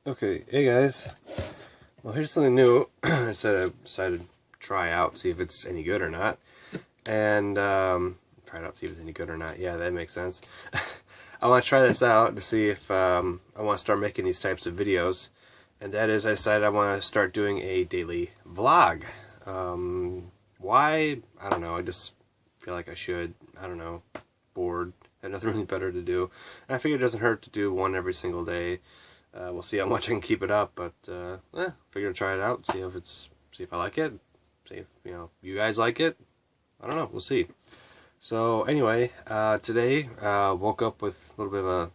Okay, hey guys. Well, here's something new. I decided to try out, see if it's any good or not. And try it out, see if it's any good or not. Yeah, that makes sense. I want to try this out to see if I want to start making these types of videos. And that is, I decided I want to start doing a daily vlog. Why? I don't know. I just feel like I should. I don't know. Bored. Had nothing really better to do. And I figured it doesn't hurt to do one every single day. We'll see how much I can keep it up, but figure to try it out, see if I like it, see if you guys like it. I don't know, we'll see. So anyway, today woke up with a little bit of a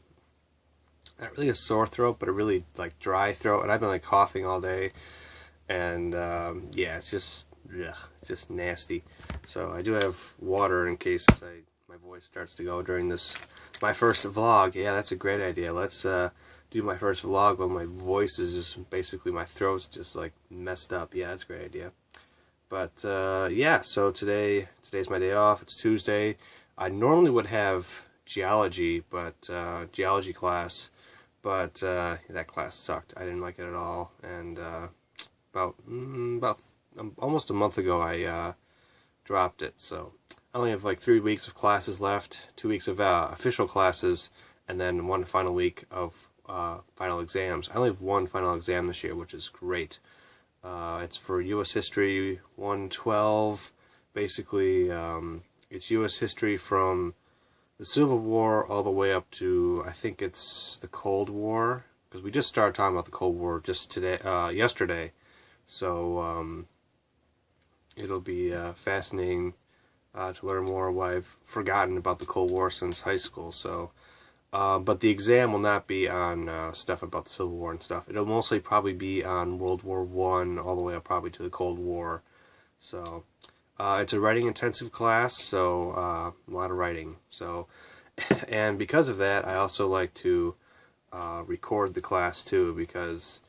not really a sore throat, but a really like dry throat, and I've been like coughing all day, and yeah, it's just nasty. So I do have water in case my voice starts to go during this my first vlog. Yeah, that's a great idea. Let's do my first vlog while my voice is just basically my throat's just like messed up. Yeah, that's a great idea. But yeah, so today's my day off. It's Tuesday. I normally would have geology, but geology class, but that class sucked. I didn't like it at all. And about almost a month ago, I dropped it. So I only have like 3 weeks of classes left, 2 weeks of official classes, and then one final week of final exams. I only have one final exam this year, which is great. It's for U.S. History 112. Basically, it's U.S. history from the Civil War all the way up to, I think it's the Cold War, because we just started talking about the Cold War just yesterday. So it'll be fascinating to learn more why I've forgotten about the Cold War since high school. So. But the exam will not be on stuff about the Civil War and stuff. It'll mostly probably be on World War I all the way up probably to the Cold War. So it's a writing intensive class, so a lot of writing. So, and because of that, I also like to record the class too, because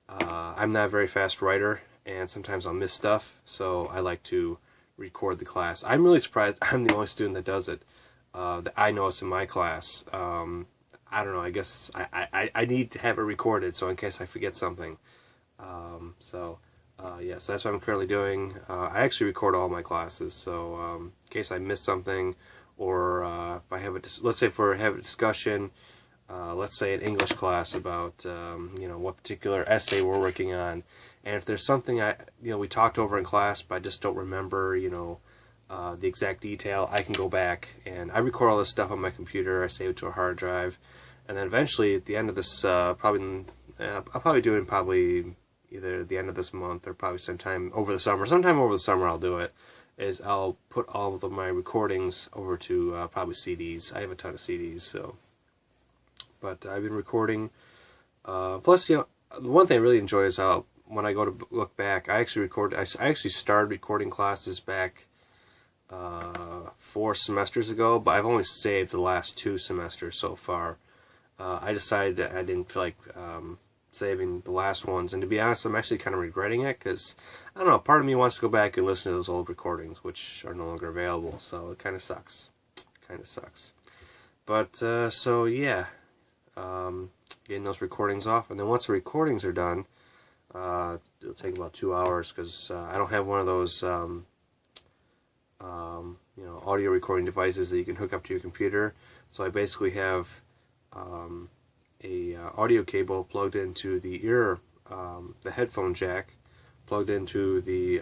I'm not a very fast writer, and sometimes I'll miss stuff. So I like to record the class. I'm really surprised I'm the only student that does it. That I know it's in my class. I don't know, I guess I need to have it recorded, so in case I forget something. Yeah, so that's what I'm currently doing. I actually record all my classes, so in case I miss something, or if I have let's say if we have a discussion, let's say an English class about what particular essay we're working on, and if there's something we talked over in class, but I just don't remember, the exact detail, I can go back and I record all this stuff on my computer. I save it to a hard drive, and then eventually at the end of this, I'll probably do it probably either the end of this month or probably sometime over the summer. Sometime over the summer I'll do it. Is I'll put all of my recordings over to probably CDs. I have a ton of CDs, so. But I've been recording. Plus, the one thing I really enjoy is how when I go to look back, I actually started recording classes back 4 semesters ago, but I've only saved the last 2 semesters so far. I decided that I didn't feel like saving the last ones, and to be honest, I'm actually kind of regretting it, because, I don't know, part of me wants to go back and listen to those old recordings, which are no longer available, so it kind of sucks. But, so yeah, getting those recordings off, and then once the recordings are done, it'll take about 2 hours, because I don't have one of those audio recording devices that you can hook up to your computer. So I basically have a audio cable plugged into the the headphone jack, plugged into the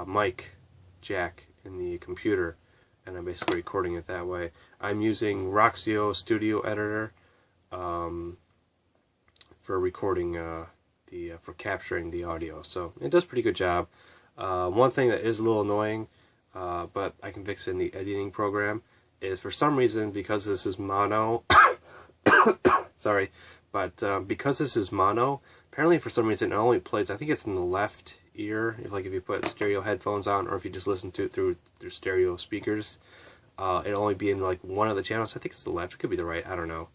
mic jack in the computer, and I'm basically recording it that way. I'm using Roxio Studio Editor for recording for capturing the audio. So it does a pretty good job. One thing that is a little annoying, but I can fix it in the editing program, is for some reason, because this is mono, sorry, but because this is mono, apparently for some reason it only plays, I think it's in the left ear, if you put stereo headphones on, or if you just listen to it through stereo speakers, it'll only be in like one of the channels. I think it's the left, it could be the right, I don't know.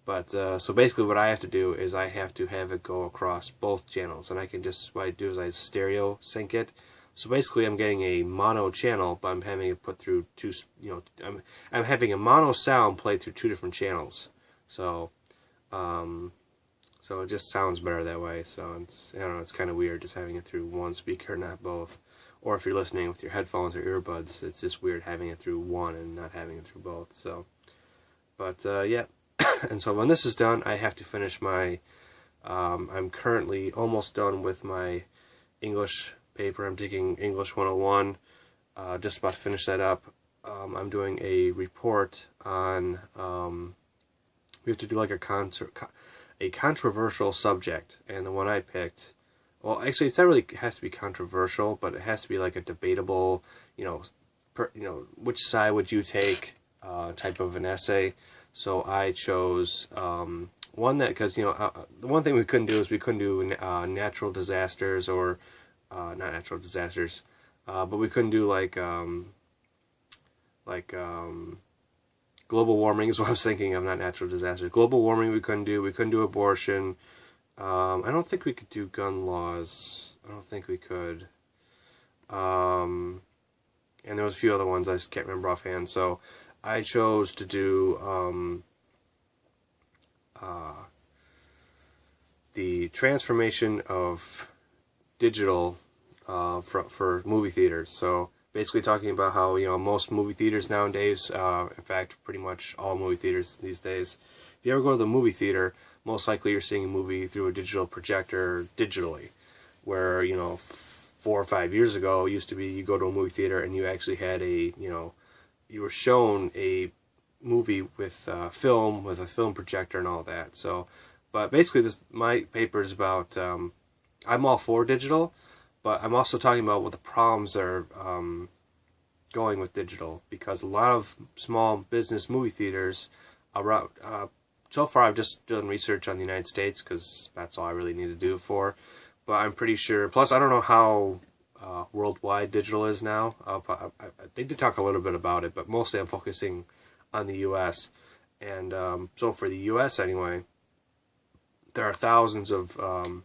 But, so basically what I have to do is I have to have it go across both channels, and what I do is I stereo sync it. So basically I'm getting a mono channel, but I'm having it put through I'm having a mono sound played through 2 different channels. So, So it just sounds better that way. So it's, I don't know, it's kind of weird just having it through one speaker, not both. Or if you're listening with your headphones or earbuds, it's just weird having it through one and not having it through both. So, but yeah. And so when this is done, I have to finish my, I'm currently almost done with my English paper. I'm taking English 101, just about to finish that up. I'm doing a report on, we have to do like a controversial subject, and the one I picked, well, actually, it's not really has to be controversial, but it has to be like a debatable, which side would you take, type of an essay. So I chose one that, because the one thing we couldn't do is we couldn't do natural disasters, or not natural disasters, but we couldn't do like global warming is what I was thinking of, not natural disasters. Global warming we couldn't do. We couldn't do abortion. I don't think we could do gun laws. I don't think we could. And there was a few other ones I just can't remember offhand. So I chose to do the transformation of digital for movie theaters. So basically talking about how, most movie theaters nowadays, in fact, pretty much all movie theaters these days, if you ever go to the movie theater, most likely you're seeing a movie through a digital projector digitally. Where, 4 or 5 years ago, it used to be you go to a movie theater and you actually had you were shown a movie with a film projector and all that. So, but basically my paper is about, I'm all for digital, but I'm also talking about what the problems are going with digital, because a lot of small business movie theaters around, so far I've just done research on the United States, because that's all I really need to do for, but I'm pretty sure, plus I don't know how worldwide digital is now. They did talk a little bit about it, but mostly I'm focusing on the U.S. And so for the U.S. anyway, there are thousands of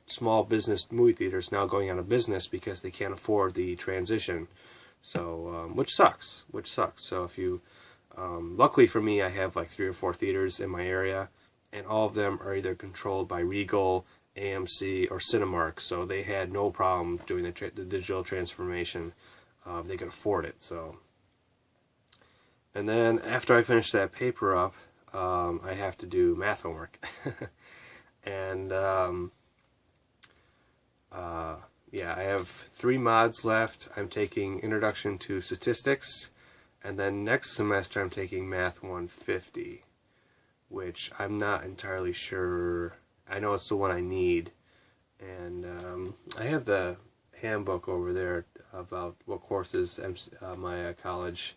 small business movie theaters now going out of business because they can't afford the transition. So, which sucks. So if you, luckily for me, I have like 3 or 4 theaters in my area, and all of them are either controlled by Regal, AMC, or Cinemark. So they had no problem doing the digital transformation. They could afford it. So, and then after I finish that paper up, I have to do math homework. And yeah, I have 3 mods left. I'm taking Introduction to Statistics, and then next semester I'm taking Math 150, which I'm not entirely sure. I know it's the one I need, and I have the handbook over there about what courses my college,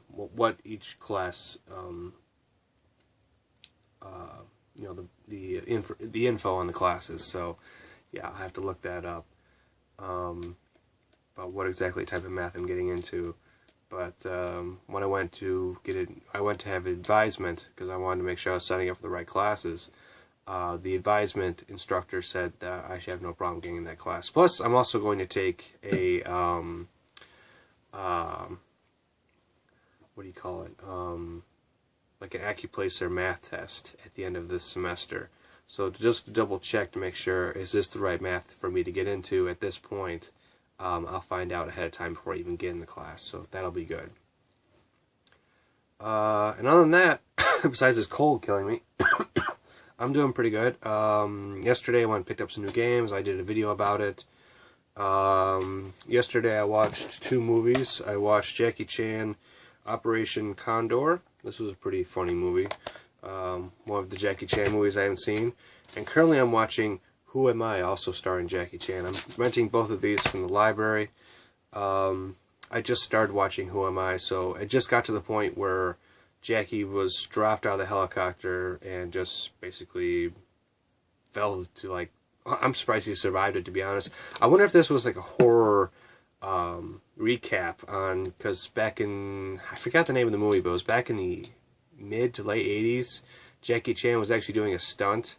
what each class, the info on the classes. So yeah, I have to look that up, about what exactly type of math I'm getting into. But when I went to get it, I went to have advisement because I wanted to make sure I was signing up for the right classes. The advisement instructor said that I should have no problem getting in that class. Plus, I'm also going to take a what do you call it? Like an Accuplacer math test at the end of this semester. So just to double check to make sure, is this the right math for me to get into at this point? I'll find out ahead of time before I even get in the class, so that'll be good. And other than that, besides this cold killing me, I'm doing pretty good. Yesterday I went and picked up some new games. I did a video about it. Yesterday I watched 2 movies. I watched Jackie Chan, Operation Condor. This was a pretty funny movie. One of the Jackie Chan movies I haven't seen. And currently I'm watching Who Am I, also starring Jackie Chan. I'm renting both of these from the library. I just started watching Who Am I, so it just got to the point where Jackie was dropped out of the helicopter and just basically fell to, like, I'm surprised he survived it, to be honest. I wonder if this was like a horror recap on, because back in, I forgot the name of the movie, but it was back in the mid to late 80s. Jackie Chan was actually doing a stunt,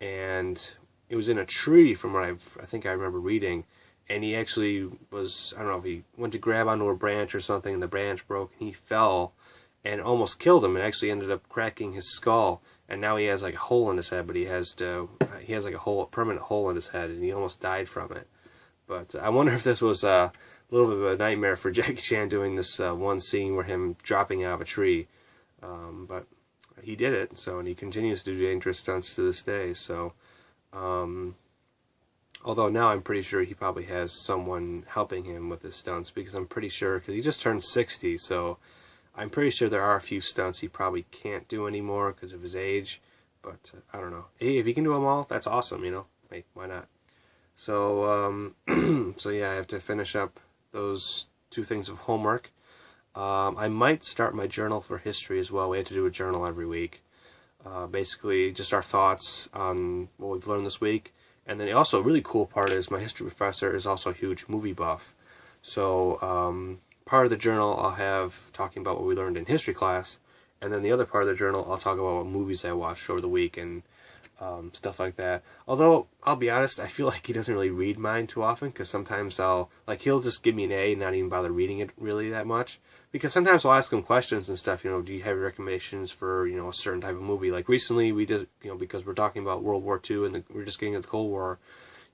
and it was in a tree from what I think I remember reading, and he actually was, I don't know if he went to grab onto a branch or something, and the branch broke, and he fell, and almost killed him, and actually ended up cracking his skull, and now he has like a hole in his head, but he has like a permanent hole in his head, and he almost died from it. But I wonder if this was a little bit of a nightmare for Jackie Chan doing this one scene where him dropping out of a tree. But he did it, and he continues to do dangerous stunts to this day. So, although now I'm pretty sure he probably has someone helping him with his stunts, because I'm pretty sure, because he just turned 60, so I'm pretty sure there are a few stunts he probably can't do anymore because of his age. But I don't know. Hey, if he can do them all, that's awesome, you know. Hey, why not? So, so yeah, I have to finish up those 2 things of homework. I might start my journal for history as well. We have to do a journal every week. Basically, just our thoughts on what we've learned this week. And then also, a really cool part is my history professor is also a huge movie buff. So, part of the journal I'll have talking about what we learned in history class. And then the other part of the journal I'll talk about what movies I watched over the week and stuff like that. Although, I'll be honest, I feel like he doesn't really read mine too often, because sometimes he'll just give me an A and not even bother reading it really that much. Because sometimes I'll ask him questions and stuff, you know, do you have recommendations for, you know, a certain type of movie? Like recently we did, you know, because we're talking about World War II and we're just getting into the Cold War,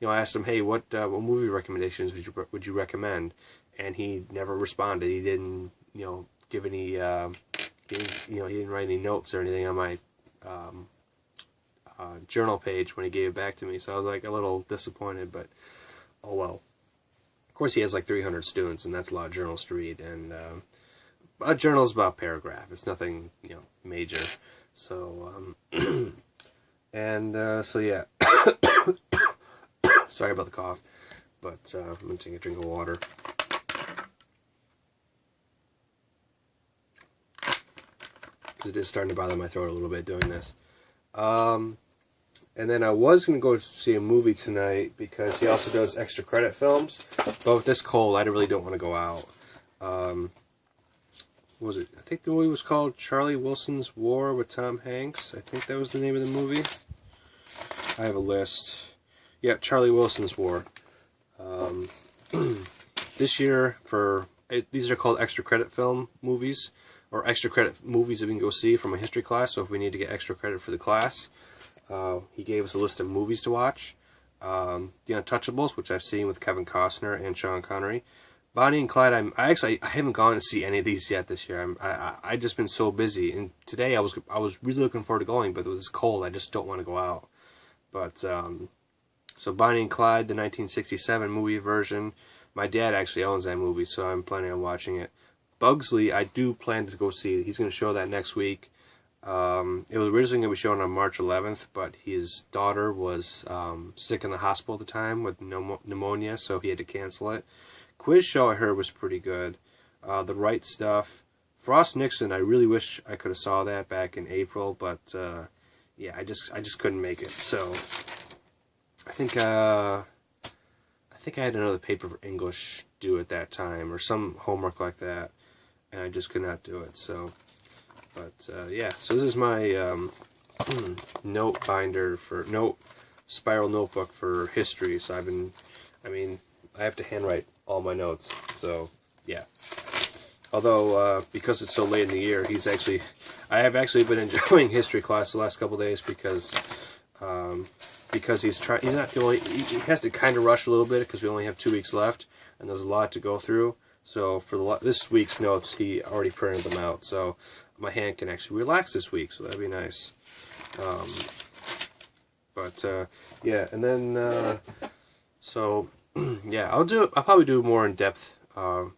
you know, I asked him, hey, what movie recommendations would you recommend? And he never responded. He didn't, you know, give any, he didn't write any notes or anything on my journal page when he gave it back to me. So I was like a little disappointed, but oh well. Of course, he has like 300 students, and that's a lot of journals to read. And a journal is about a paragraph. It's nothing, you know, major. So, so yeah. Sorry about the cough, but I'm gonna take a drink of water. Because it is starting to bother my throat a little bit doing this. And then I was going to go see a movie tonight because he also does extra credit films. But with this cold, I really don't want to go out. What was it? I think the movie was called Charlie Wilson's War with Tom Hanks. I think that was the name of the movie. I have a list. Yeah, Charlie Wilson's War. This year, these are called extra credit film movies, or extra credit movies that we can go see from a history class. So if we need to get extra credit for the class, he gave us a list of movies to watch. The Untouchables, which I've seen with Kevin Costner and Sean Connery. Bonnie and Clyde, I haven't gone to see any of these yet this year. I just been so busy, and today I was really looking forward to going, but it was cold. I just don't want to go out. But so Bonnie and Clyde, the 1967 movie version. My dad actually owns that movie, so I'm planning on watching it. Bugsley, I do plan to go see. He's going to show that next week. It was originally going to be shown on March 11th, but his daughter was sick in the hospital at the time with pneumonia, so he had to cancel it. Quiz Show, I heard, was pretty good. The Right Stuff. Frost Nixon, I really wish I could have saw that back in April, but yeah, I just couldn't make it. So I think I had another paper for English due at that time, or some homework like that, and I just could not do it. So, but yeah, so this is my note binder spiral notebook for history. So I have to handwrite all my notes. So yeah. Although because it's so late in the year, I have actually been enjoying history class the last couple of days because he has to kind of rush a little bit because we only have 2 weeks left and there's a lot to go through. So for this week's notes, he already printed them out, so my hand can actually relax this week, so that'd be nice. Yeah, and then so yeah, I'll probably do a more in-depth vlog